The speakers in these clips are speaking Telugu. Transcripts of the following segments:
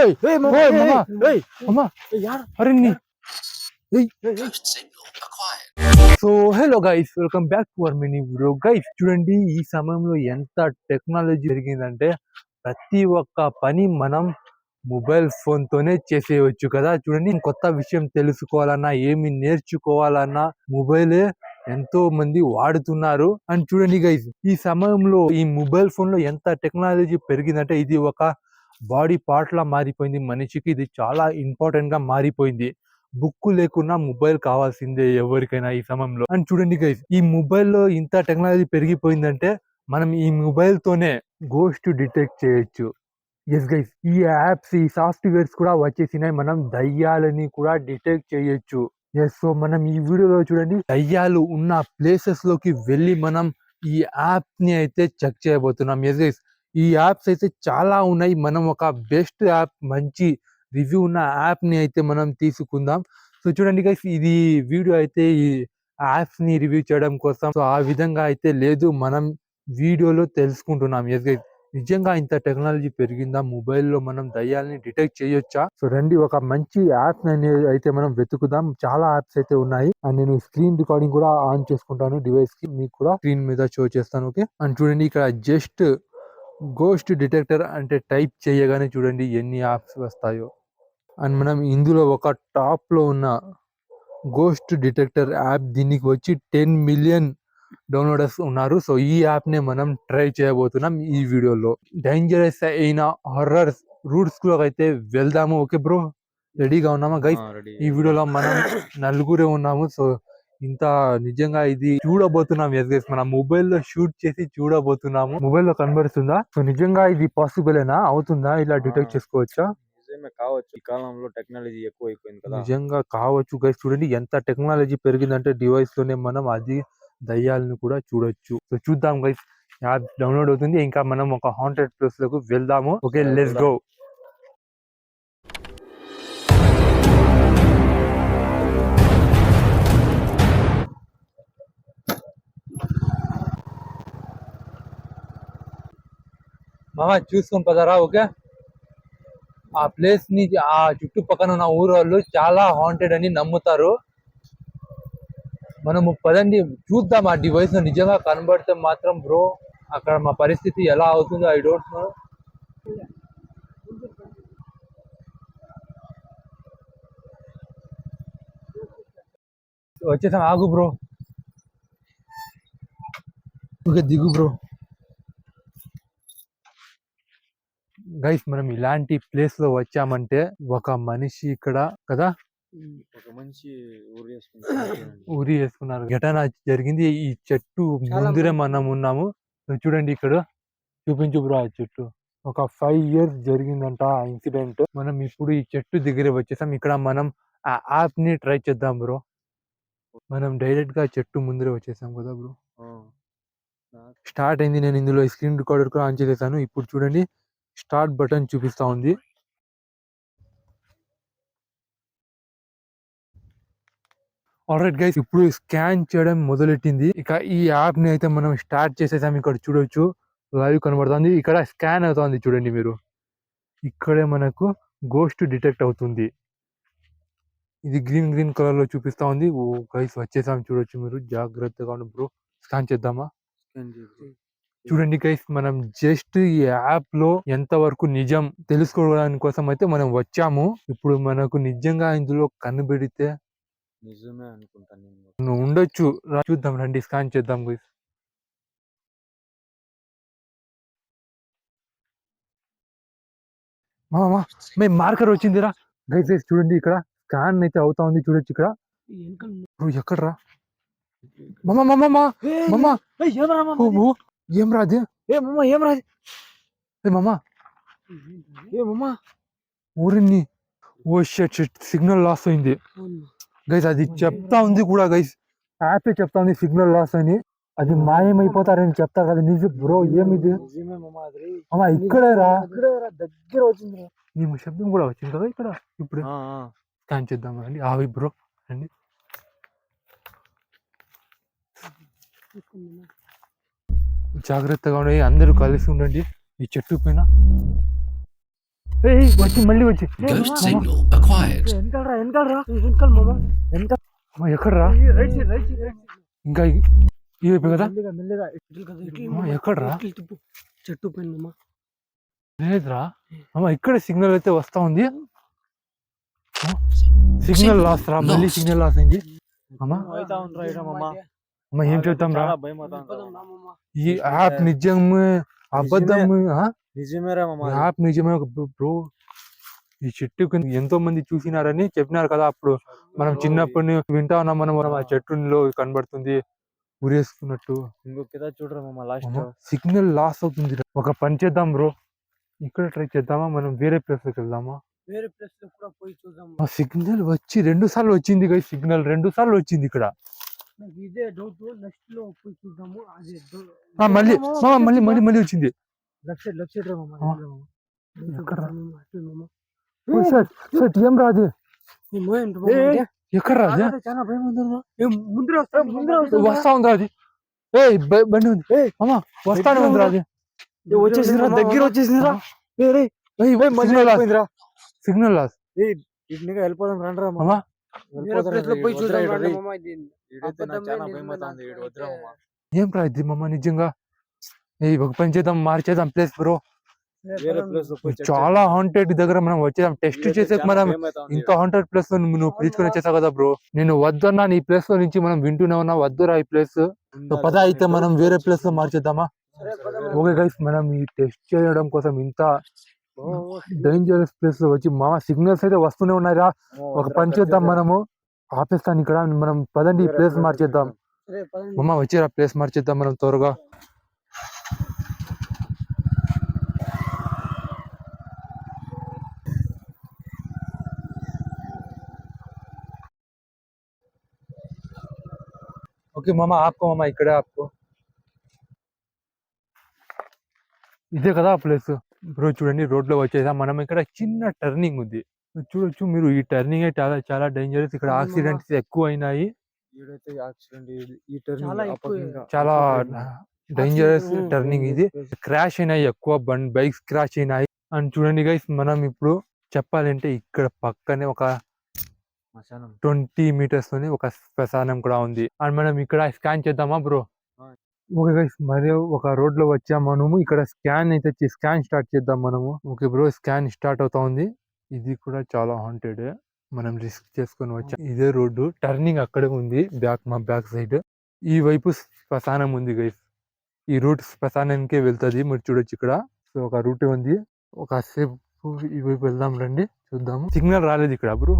Hey, hey, mama, ఓయ్ hey, మామ hey, మామ hey, yaar, అరే నీ hey, hey, hey. So hello guys, welcome back to our mini video. Guys చూడండి, ఈ సమయంలో ఎంత టెక్నాలజీ పెరిగిందంటే ప్రతి ఒక్క పని మనం మొబైల్ ఫోన్ తోనే చేసేయవచ్చు కదా. చూడండి, కొత్త విషయం తెలుసుకోవాలన్నా ఏమి నేర్చుకోవాలన్నా మొబైలే ఎంతో మంది వాడుతున్నారు. అండ్ చూడండి గైస్, ఈ సమయంలో ఈ మొబైల్ ఫోన్ లో ఎంత టెక్నాలజీ పెరిగిందంటే ఇది ఒక బాడీ పార్ట్ లా మారిపోయింది. మనిషికి ఇది చాలా ఇంపార్టెంట్ గా మారిపోయింది. బుక్ లేకున్నా మొబైల్ కావాల్సిందే ఎవరికైనా ఈ సమయంలో. అండ్ చూడండి గైస్, ఈ మొబైల్ లో ఇంత టెక్నాలజీ పెరిగిపోయిందంటే మనం ఈ మొబైల్ తోనే గోస్ట్ డిటెక్ట్ చేయొచ్చు. ఎస్ గైస్, ఈ యాప్స్ ఈ సాఫ్ట్వేర్స్ కూడా వచ్చేసినాయి. మనం దయ్యాలని కూడా డిటెక్ట్ చేయొచ్చు. ఎస్, సో మనం ఈ వీడియోలో చూడండి, దయ్యాలు ఉన్న ప్లేసెస్ లోకి వెళ్ళి మనం ఈ యాప్ ని అయితే చెక్ చేయబోతున్నాం. ఎస్ గైస్, ఈ యాప్స్ అయితే చాలా ఉన్నాయి. మనం ఒక బెస్ట్ యాప్, మంచి రివ్యూ ఉన్న యాప్ ని అయితే మనం తీసుకుందాం. సో చూడండి గైస్, ఇది వీడియో అయితే ఈ యాప్స్ ని రివ్యూ చేయడం కోసం సో ఆ విధంగా అయితే లేదు, మనం వీడియోలో తెలుసుకుంటున్నాం. ఎస్ గైస్, నిజంగా ఇంత టెక్నాలజీ పెరిగిందా, మొబైల్లో మనం దయ్యాలని డిటెక్ట్ చేయొచ్చా? సో రండి, ఒక మంచి యాప్ అనేది అయితే మనం వెతుకుదాం. చాలా యాప్స్ అయితే ఉన్నాయి. అండ్ నేను స్క్రీన్ రికార్డింగ్ కూడా ఆన్ చేసుకుంటాను డివైస్ కి, మీకు కూడా స్క్రీన్ మీద షో చేస్తాను. ఓకే, అండ్ చూడండి ఇక్కడ జస్ట్ గోస్ట్ డిటెక్టర్ అంటే టైప్ చేయగానే చూడండి ఎన్ని యాప్స్ వస్తాయో. అండ్ మనం ఇందులో ఒక టాప్ లో ఉన్న గోస్ట్ డిటెక్టర్ యాప్, దీనికి వచ్చి 10 మిలియన్ డౌన్లోడర్స్ ఉన్నారు. సో ఈ యాప్ నే మనం ట్రై చేయబోతున్నాం ఈ వీడియోలో. డేంజరస్ అయిన హారర్ రూట్స్ లో అయితే వెళ్దాము. ఓకే బ్రో, రెడీగా ఉన్నామా గైస్? ఈ వీడియోలో మనం నలుగురే ఉన్నాము. సో ఇంత నిజంగా ఇది చూడబోతున్నాం. ఎస్ గైస్, మన మొబైల్ లో షూట్ చేసి చూడబోతున్నాము. మొబైల్ లో కనబడుతుందా? సో నిజంగా ఇది పాసిబులేనా? అవుతుందా? ఇలా డిటెక్ట్ చేసుకోవచ్చా? నిజమే కావచ్చు. ఈ కాలంలో టెక్నాలజీ ఎక్కువ అయిపోయింది కదా. నిజంగా కావచ్చు గైస్. చూడండి ఎంత టెక్నాలజీ పెరిగిందంటే డివైస్ లోనే మనం అది దయ్యాలను కూడా చూడొచ్చు. సో చూద్దాం గైస్, యాప్ డౌన్లోడ్ అవుతుంది. ఇంకా మనం ఒక హాంటెడ్ ప్లేస్ లకు వెళ్దాము. Okay, let's go. మామ చూసుకొని పదరా. ఓకే, ఆ ప్లేస్ ని, ఆ చుట్టుపక్కన ఉన్న ఊరు వాళ్ళు చాలా హాంటెడ్ అని నమ్ముతారు. మనము పదండి చూద్దాం. ఆ డివైస్ నిజంగా కనబడితే మాత్రం బ్రో, అక్కడ మా పరిస్థితి ఎలా అవుతుందో ఐ డోంట్ నో. వచ్చేసాం, ఆగు బ్రో. ఓకే, దిగు బ్రో. గైస్, మనం ఇలాంటి ప్లేస్ లో వచ్చామంటే ఒక మనిషి ఇక్కడ కదా, ఒక మంచి ఊరి వేసుకున్నారు. ఘటన జరిగింది ఈ చెట్టు ముందురే మనం ఉన్నాము. చూడండి ఇక్కడ, చూపించు బ్రో ఆ చెట్టు. ఒక 5 years జరిగిందంట ఆ ఇన్సిడెంట్. మనం ఇప్పుడు ఈ చెట్టు దగ్గర వచ్చేసాం. ఇక్కడ మనం ఆ యాప్ ని ట్రై చేద్దాం బ్రో. మనం డైరెక్ట్ గా చెట్టు ముందరే వచ్చేసాం కదా బ్రో. స్టార్ట్ అయింది. నేను ఇందులో స్క్రీన్ రికార్డర్ కూడా ఆన్ చేసేసాను. ఇప్పుడు చూడండి, స్టార్ట్ బటన్ చూపిస్తా ఉంది. ఆల్రైట్ గైస్, ఇప్పుడు స్కాన్ చేయడం మొదలెట్టింది. ఇక ఈ యాప్ ని అయితే మనం స్టార్ట్ చేసేసాం. ఇక్కడ చూడొచ్చు, లైవ్ కనబడుతుంది. ఇక్కడ స్కాన్ అవుతుంది చూడండి మీరు. ఇక్కడే మనకు గోస్ట్ డిటెక్ట్ అవుతుంది. ఇది గ్రీన్ కలర్ లో చూపిస్తా ఉంది. ఓ గైస్, వచ్చేసాం చూడొచ్చు మీరు. జాగ్రత్తగా ఉండు బ్రో. స్కాన్ చేద్దామా? చూడండి గైస్, మనం జస్ట్ ఈ యాప్ లో ఎంత వరకు నిజం తెలుసుకోవడానికి కోసం అయితే మనం వచ్చాము. ఇప్పుడు మనకు నిజంగా ఇందులో కనబడితే నిజమే అనుకుంటాను నేను. ఉండొచ్చు. చూద్దాం రండి, స్కాన్ చేద్దాం గైస్. మామా మేము మార్కర్ వచ్చిందిరా. గైస్ గైస్ చూడండి, ఇక్కడ స్కాన్ అయితే అవుతా ఉంది. చూడొచ్చు ఇక్కడ. ఎక్కడరా మామా? మామా మామా ఏం రాది? ఏం రాదు మామా ఏమమ్మా. ఊరిని. ఓ షట్ షట్, సిగ్నల్ లాస్ అయింది గైస్. అది చెప్తా ఉంది కూడా గైస్, యాపే చెప్తా ఉంది సిగ్నల్ లాస్ అని. అది మాయమైపోతారని చెప్తారు కదా. నిజం బ్రో, ఏమిది అమ్మా? ఇక్కడే రా, దగ్గర వచ్చింది. నీ శబ్దం కూడా వచ్చింది కదా ఇక్కడ. ఇప్పుడు స్కాన్ చేద్దాం రండి. ఆవి బ్రో రండి. జాగ్రత్తగా ఉండండి, అందరూ కలిసి ఉండండి ఈ చెట్టు పైన. వచ్చి మళ్ళీ వచ్చి Ghost signal acquired. వెనకాల మామ వెనకాల ఎక్కడరా రైట్ సైడ్ రైట్ సైడ్ ఇంకా ఈ వైపు కదా మెల్లగా ఎక్కడరా చెట్టు పైన మామ లేదురా అమ్మ ఇక్కడ సిగ్నల్ అయితే వస్తా ఉంది సిగ్నల్ లాస్ రా మళ్ళీ సిగ్నల్ లాస్ అయింది అమ్మా అవుతా ఉంటా ఇడ మామ అమ్మ ఏం చెప్తాం రా చాలా భయం అవుతా ఈ యాప్ నిజమే అబద్ధం నిజమేరా మామ యాప్ నిజమే బ్రో ఈ చెట్టు కింద ఎంతో మంది చూసినారని చెప్పినారు కదా అప్పుడు మనం చిన్నప్పటి వింటా ఉన్నాం మనం ఆ చెట్టులో కనబడుతుంది ఉరేసుకున్నట్టు ఇంకొక చూడరా మామ లాస్ట్ సిగ్నల్ లాస్ అవుతుంది ఒక పని చేద్దాం బ్రో ఇక్కడ ట్రై చేద్దామా మనం వేరే ప్లేస్ లోకి వెళ్దామా వేరే ప్లేస్ లో కూడా పోయి చూద్దాం ఆ సిగ్నల్ వచ్చి 2 సార్లు వచ్చింది గై సిగ్నల్ 2 సార్లు వచ్చింది ఇక్కడ నాకు ఇదే డౌట్ నెక్స్ట్ లో పోయి చూద్దాము అది మళ్ళీ మళ్ళీ మళ్ళీ మళ్ళీ వచ్చింది లెఫ్ట్ సైడ్ రా ఆ. మామ ఎక్కడ మామ షట్ ఏం రాదు ఎక్కడ రాదు చాలా భయం ఉంది ముందు వస్తా ఉంది అది బండి ఉంది అమ్మా వస్తానే ఉంది అది వచ్చేసిందిరా దగ్గర వచ్చేసిందిరా సిగ్నల్ లాస్ ఇటుగా వెళ్ళిపోదాం రండి రా అమ్మా పోయి చూద్దాం రండి మామ ఇదైతే నాకు చాలా భయం అవుతుంది ఇటు వద్దురా మామ ఏం రా ఇది మమ్మ నిజంగా ఒక పని చేద్దాం మార్చేద్దాం ప్లేస్ బ్రో వేరే ప్లేస్ లో పోయి చాలా హాంటెడ్ దగ్గర మనం వచ్చేద్దాం టెస్ట్ చేసే మనం ఇంత హాంటెడ్ ప్లేస్ లో నువ్వు పిలుచుకొని వచ్చేసావు కదా బ్రో నేను వద్దన్నా నీ ప్లేస్ లో నుంచి మనం వింటూనే ఉన్నా వద్దురా ఈ ప్లేస్ పద అయితే మనం వేరే ప్లేస్ లో మార్చేద్దామా ఓకే గైస్ మనం ఈ టెస్ట్ చేయడం కోసం ఇంత డేంజరస్ ప్లేస్ లో వచ్చి మామ సిగ్నల్స్ అయితే వస్తూనే ఉన్నాయిరా ఒక పని చేద్దాం మనము ఆపేస్తాను ఇక్కడ మనం పదండి ఈ ప్లేస్ మార్చేద్దాం మామ వచ్చి ప్లేస్ మార్చేద్దాం మనం త్వరగా ఓకే మామ ఆపుకో మామ ఇక్కడే ఆపుకో ఇదే కదా ఆ ప్లేస్ బ్రో చూడండి రోడ్ లో వచ్చేసా మనం ఇక్కడ చిన్న టర్నింగ్ ఉంది చూడొచ్చు మీరు ఈ టర్నింగ్ చాలా చాలా డేంజరస్ ఇక్కడ యాక్సిడెంట్స్ ఎక్కువ అయినాయి చాలా డేంజరస్ టర్నింగ్ ఇది క్రాష్ అయినాయి ఎక్కువ బైక్స్ క్రాష్ అయినాయి అండ్ చూడండి గైస్ మనం ఇప్పుడు చెప్పాలంటే ఇక్కడ పక్కనే ఒక 20 meters లోనే ఒక శ్మశానం కూడా ఉంది అండ్ మనం ఇక్కడ స్కాన్ చేద్దామా బ్రో ఓకే గైస్ మరి ఒక రోడ్ లో వచ్చాము మనము ఇక్కడ స్కాన్ అయితే స్కాన్ స్టార్ట్ చేద్దాం మనము ఓకే బ్రో స్కాన్ స్టార్ట్ అవుతా ఉంది ఇది కూడా చాలా హాంటెడ్ మనం రిస్క్ చేసుకొని వచ్చాం ఇదే రోడ్డు టర్నింగ్ అక్కడే ఉంది మా బ్యాక్ సైడ్ ఈ వైపు శ్మశానం ఉంది గైస్ ఈ రూట్ శ్మశానానికే వెళ్తుంది మీరు చూడొచ్చు ఇక్కడ సో ఒక రూట్ ఉంది ఒక సేపు ఈ వైపు వెళ్దాం రండి చూద్దాము సిగ్నల్ రాలేదు ఇక్కడ బ్రో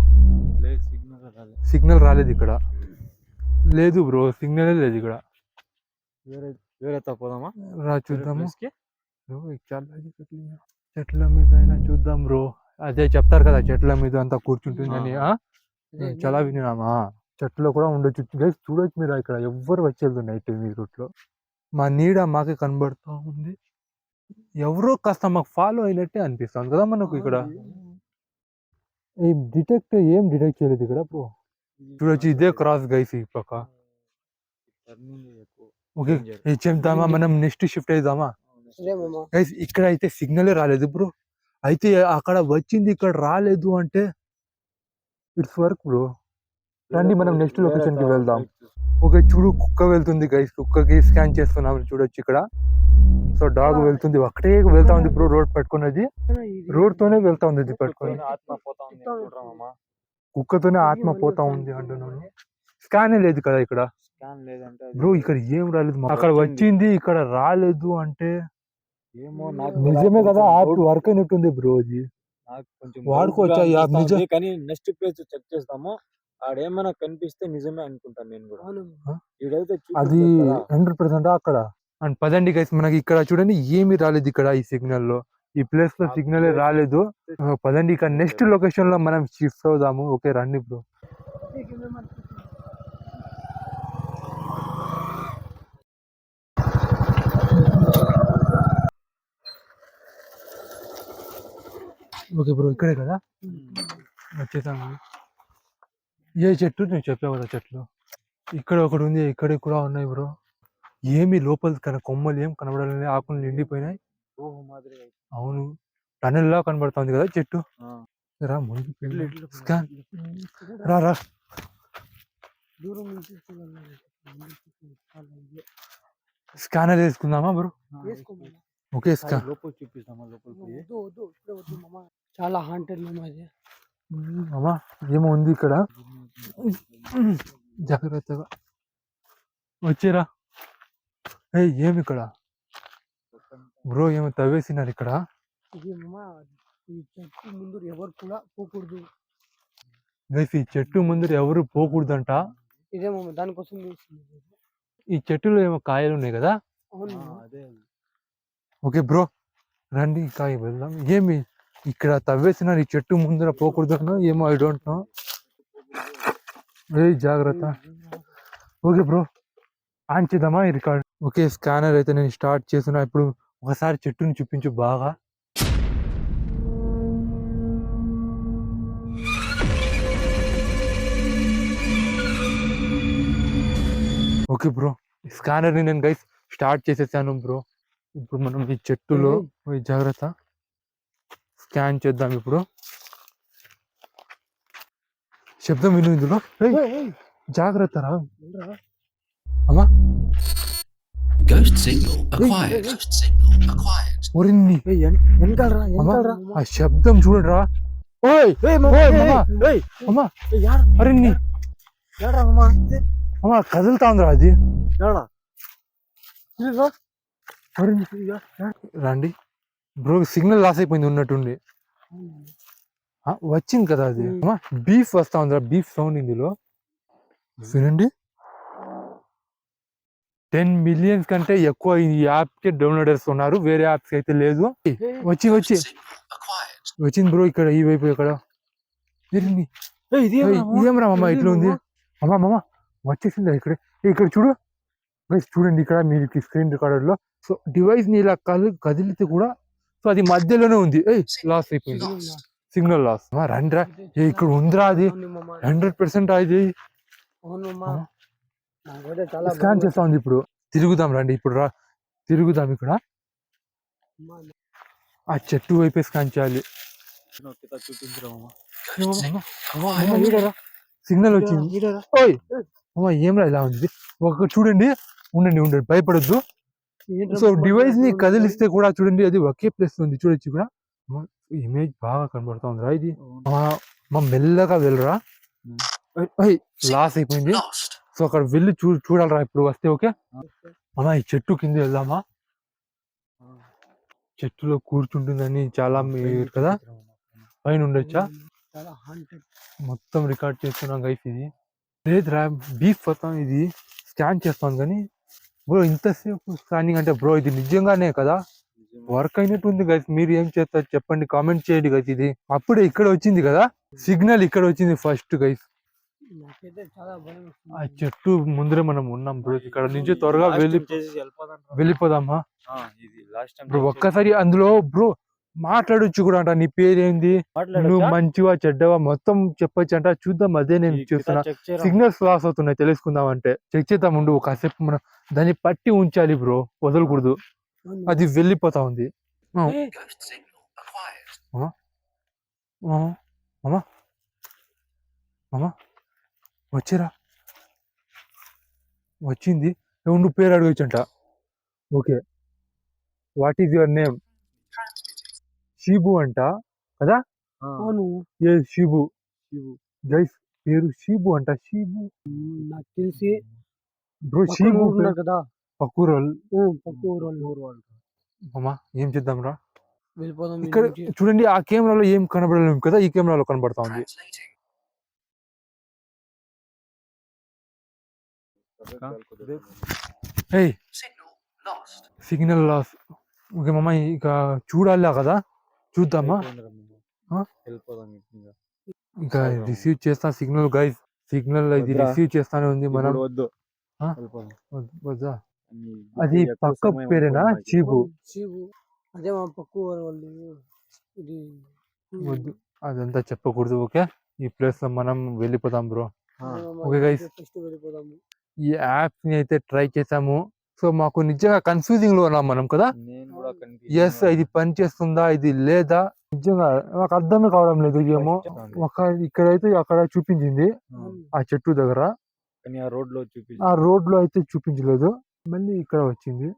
సిగ్నల్ రాలేదు ఇక్కడ లేదు బ్రో సిగ్నల్ లేదు ఇక్కడ వేరే తప్పదామా రా చూద్దాము చెట్ల మీద అయినా చూద్దాం బ్రో అదే చెప్తారు కదా చెట్ల మీద అంతా కూర్చుంటుందని చాలా విన్నామా చెట్లో కూడా ఉండొచ్చు గైస్ చూడొచ్చు మీరు ఇక్కడ ఎవ్వరు వచ్చేది నైట్ మీ రూట్ లో మా నీడ మాకే కనబడుతూ ఉంది ఎవరో కాస్త మాకు ఫాలో అయినట్టే అనిపిస్తుంది కదా మనకు ఇక్కడ ఏం డిటెక్ట్ చేయలేదు ఇక్కడ బ్రో చూడొచ్చు ఇదే క్రాస్ గైస్ ఈ పక్క ఓకే చెప్దామా మనం నెక్స్ట్ షిఫ్ట్ అయిదామా గైస్ ఇక్కడ అయితే సిగ్నలే రాలేదు బ్రో అయితే అక్కడ వచ్చింది ఇక్కడ రాలేదు అంటే ఇట్స్ వర్క్ బ్రో రండి మనం నెక్స్ట్ లొకేషన్ కి వెళ్దాం ఓకే చూడు కుక్క వెళ్తుంది గైస్ కుక్కకి స్కాన్ చేస్తున్నాం చూడొచ్చు ఇక్కడ సో డాగ్ వెళ్తుంది ఒకటే వెళ్తా ఉంది బ్రో రోడ్ పట్టుకున్నది రోడ్ తోనే వెళ్తా ఉంది ఇది పట్టుకొని కుక్కతోనే ఆత్మ పోతా ఉంది అంటున్నాను స్కాన్ లేదు కదా ఇక్కడ బ్రో ఇక్కడ ఏం రాలేదు అక్కడ వచ్చింది ఇక్కడ రాలేదు అంటే నిజమే కదా యాప్ వర్క్ అయినట్టుంది బ్రో అది వాడుకోవచ్చా యాప్ నిజం కానీ నెక్స్ట్ పేజ్ చెక్ చేస్తాము ఆడేమైనా కనిపిస్తే నిజమే అనుకుంటాను నేను కూడా అది 100% అక్కడ అండ్ పదండి గైస్ మనకి ఇక్కడ చూడండి ఏమీ రాలేదు ఇక్కడ ఈ సిగ్నల్ లో ఈ ప్లేస్ లో సిగ్నల్ రాలేదు పదండి ఇక్కడ నెక్స్ట్ లొకేషన్ లో మనం షిఫ్ట్ అవుదాము ఓకే రండి బ్రో ఓకే బ్రో ఇక్కడే కదా వచ్చేసాము ఏ చెట్టు నువ్వు చెప్పావు కదా చెట్లు ఇక్కడ ఒకటి ఉంది ఇక్కడ కూడా ఉన్నాయి బ్రో ఏమి లోపల కొమ్మలు ఏం కనబడాలని ఆకులు నిండిపోయినాయి అవును టనెల్ లా కనబడుతుంది కదా చెట్టు. రా ముందు స్కాన్ రా రా దూరం నుంచి స్కానర్ వేసుకుందామా బ్రో? ఓకే స్కాన్ లోపల చూపిస్తామా? లోపల చాలా హాంటెడ్ మామ ఇది. అమ్మా ఏమో ఉంది ఇక్కడ, జాగ్రత్తగా వచ్చేరా. ఏమి ఇక్కడ బ్రో ఏమో తవ్వేసినారు ఇక్కడ. ఇది మామ ఈ చెట్టు ముందు ఎవరు కూడా పోకూడదు గైస్, ఈ చెట్టు ముందర ఎవరు పోకూడదంట. ఇదే మామ దానికోసం ఈ చెట్టులో ఏమో కాయలు ఉన్నాయి కదా. ఓకే బ్రో రండి కాయ వెళ్దాం. ఏమి ఇక్కడ తవ్వేసినారు, ఈ చెట్టు ముందర పోకూడదు ఏమో, ఐ డోంట్ నో. జాగ్రత్త. ఓకే బ్రో ఆన్ చేద్దామా ఈ రికార్డ్? ఓకే స్కానర్ అయితే నేను స్టార్ట్ చేస్తున్నా. ఇప్పుడు ఒకసారి చెట్టుని చూపించు బాగా. ఓకే బ్రో స్కానర్ ని నేను గైస్ స్టార్ట్ చేసేసాను బ్రో. ఇప్పుడు మనం ఈ చెట్టులో జాగ్రత్త స్కాన్ చేద్దాం. ఇప్పుడు శబ్దం విను ఇందులో. జాగ్రత్త రా అమ్మా. Ghost signal acquired. Ghost signal acquired. ఒరిన్ని ఆ శబ్దం చూడరా. ఓయ్ అమ్మా అరిన్ని అమ్మా కదులుతా ఉందిరా అది. రండి బ్రో, సిగ్నల్ లాస్ అయిపోయింది ఉన్నట్టుండి. వచ్చింది కదా అది. బీఫ్ వస్తా ఉందిరా, బీఫ్ సౌండ్ ఇందులో వినండి. 10 మిలియన్స్ కంటే ఎక్కువ ఈ యాప్ కి డౌన్లోడర్స్ ఉన్నారు, వేరే యాప్స్ అయితే లేదు. వచ్చింది బ్రో ఇక్కడ ఈ వైపు. ఇక్కడ ఇదేమరా మామ ఇట్లా ఉంది. అమ్మా మామ వచ్చేసిందా ఇక్కడ? ఇక్కడ చూడు చూడండి, ఇక్కడ మీరు స్క్రీన్ రికార్డర్ లో. సో డివైస్ ని ఇలా కదిలితే కూడా సో అది మధ్యలోనే ఉంది. లాస్ అయిపోయింది, సిగ్నల్ లాస్. రండిరా ఇక్కడ ఉందిరా అది 100% అది. స్కాన్ చేస్తా ఉంది. ఇప్పుడు తిరుగుదాం రండి. ఇప్పుడు రా తిరుగుదాం. ఇక్కడ ఆ చెట్టు వైపే స్కాన్ చేయాలి. సిగ్నల్ వచ్చింది. ఓయ్ అమ్మా ఏమ్రా ఇలా ఉంది? ఒక చూడండి, ఉండండి భయపడొద్దు. సో డివైస్ ని కదిలిస్తే కూడా చూడండి అది ఒకే ప్లేస్ ఉంది. చూడొచ్చు ఇక్కడ ఇమేజ్ బాగా కనబడుతా ఉందిరా. ఇది మా మెల్లగా వెళ్ళరా. లాస్ అయిపోయింది. సో అక్కడ వెళ్ళి చూడాలరా ఇప్పుడు వస్తే. ఓకే అమ్మా ఈ చెట్టు కింద వెళ్దామా? చెట్టులో కూర్చుంటుందని చాలా కదా, పైన ఉండొచ్చా? మొత్తం రికార్డ్ చేస్తున్నాం గైస్. ఇది లేదురా బీఫ్ వస్తాం, ఇది స్కాన్ చేస్తాం. కానీ బ్రో ఇంతసేపు స్కానింగ్ అంటే బ్రో ఇది నిజంగానే కదా వర్క్ అయినట్టు ఉంది గైస్. మీరు ఏం చేస్తారు చెప్పండి, కామెంట్ చేయండి గైస్. ఇది అప్పుడే ఇక్కడ వచ్చింది కదా సిగ్నల్, ఇక్కడ వచ్చింది ఫస్ట్ గైస్. ఆ చెట్టు ముందరే మనం ఉన్నాం బ్రో. ఇక్కడ నుంచి త్వరగా వెళ్ళిపోదామా బ్రో? ఒక్కసారి అందులో బ్రో మాట్లాడొచ్చు కూడా అంట. నీ పేరేంది, నువ్వు మంచివా చెడ్డవా మొత్తం చెప్పొచ్చు అంట. చూద్దాం, అదే నేను చూస్తున్నా. సిగ్నల్స్ లాస్ అవుతున్నాయి, తెలుసుకుందాం అంటే. చెక్ చేద్దాం ఉండు కాసేపు. మనం దాన్ని పట్టి ఉంచాలి బ్రో, వదలకూడదు. అది వెళ్ళిపోతా ఉంది. వచ్చిరా వచ్చింది. నువ్వు పేరు అడగొచ్చంట. Okay what is your name? Shibu అంట కదా. ఏ షీబు గైస్, పేరు షీబు అంట. షీబు నాకు తెలిసి బ్రో, షీబు కదా పక్కూరు. అమ్మా ఏం చేద్దాం రా? వెళ్ళిపోదాం. ఇక్కడ చూడండి, ఆ కెమెరాలో ఏం కనబడలేదు కదా, ఈ కెమెరాలో కనబడతా ఉంది. Signal loss. ఓకే మామ, ఇక చూడాలా కదా, చూద్దామా. ఇంకా రిసీవ్ చేస్తా సిగ్నల్ గైస్. సిగ్నల్ ఇది రిసీవ్ చేస్తానే ఉంది. మనం వద్దా, అది పక్క పేరేనా? చీబు. అదే మా పక్క వాళ్ళు. ఇది వద్దు, అదంతా చెప్పకూడదు. ఓకే, ఈ ప్లేస్ లో మనం వెళ్ళిపోదాం బ్రో. ఓకే గైస్, ఈ యాప్ ని అయితే ట్రై చేసాము. సో మాకు నిజంగా కన్ఫ్యూజింగ్ లో ఉన్నాం మనం కదా. నేను కూడా ఎస్ ఇది పని చేస్తుందా ఇది లేదా నిజంగా నాకు అర్థమే కావడం లేదు. ఏమో ఇక్కడైతే అక్కడ చూపించింది ఆ చెట్టు దగ్గర, కానీ ఆ రోడ్ లో ఆ రోడ్ లో అయితే చూపించలేదు. మళ్ళీ ఇక్కడ వచ్చింది.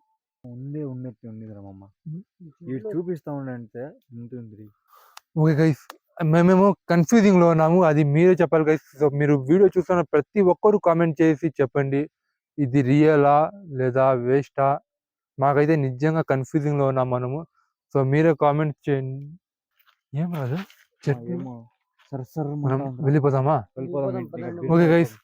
ఉన్నట్టు ఉంది రమ్మమ్మ. ఇవి చూపిస్తా ఉండంటే ఉంటుంది. ఓకే గైస్, మేమేమో కన్ఫ్యూజింగ్ లో ఉన్నాము, అది మీరే చెప్పాలి గైస్. సో మీరు వీడియో చూస్తున్న ప్రతి ఒక్కరు కామెంట్ చేసి చెప్పండి ఇది రియలా లేదా వేస్టా. మాకైతే నిజంగా కన్ఫ్యూజింగ్ లో ఉన్నాం మనము. సో మీరే కామెంట్ చేయండి. ఏం రాదు చెట్టు మనం వెళ్ళిపోదామా? ఓకే గైస్,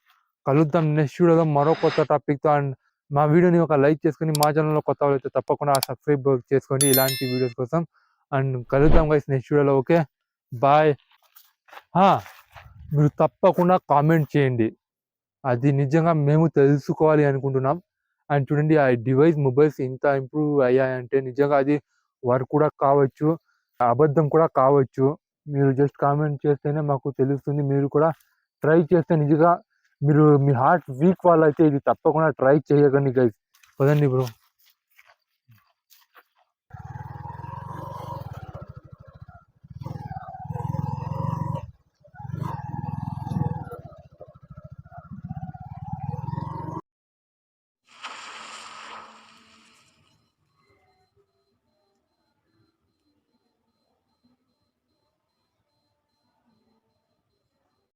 కలుద్దాం నెక్స్ట్ వీడియోలో మరో కొత్త టాపిక్ తో. అండ్ మా వీడియోని ఒక లైక్ చేసుకుని మా ఛానల్లో కొత్త అయితే తప్పకుండా సబ్స్క్రైబ్ చేసుకోండి ఇలాంటి వీడియోస్ కోసం. అండ్ కలుద్దాం గైస్ నెక్స్ట్ వీడియోలో. Okay bye. మీరు తప్పకుండా కామెంట్ చేయండి, అది నిజంగా మేము తెలుసుకోవాలి అనుకుంటున్నాం. అండ్ చూడండి ఆ మొబైల్స్ ఇంత ఇంప్రూవ్ అయ్యాయంటే నిజంగా అది వర్క్ కూడా కావచ్చు, అబద్ధం కూడా కావచ్చు. మీరు జస్ట్ కామెంట్ చేస్తేనే మాకు తెలుస్తుంది. మీరు కూడా ట్రై చేస్తే నిజంగా మీరు మీ హార్ట్ వీక్ వాళ్ళైతే ఇది తప్పకుండా ట్రై చేయకండి గైస్. పదండి బ్రో.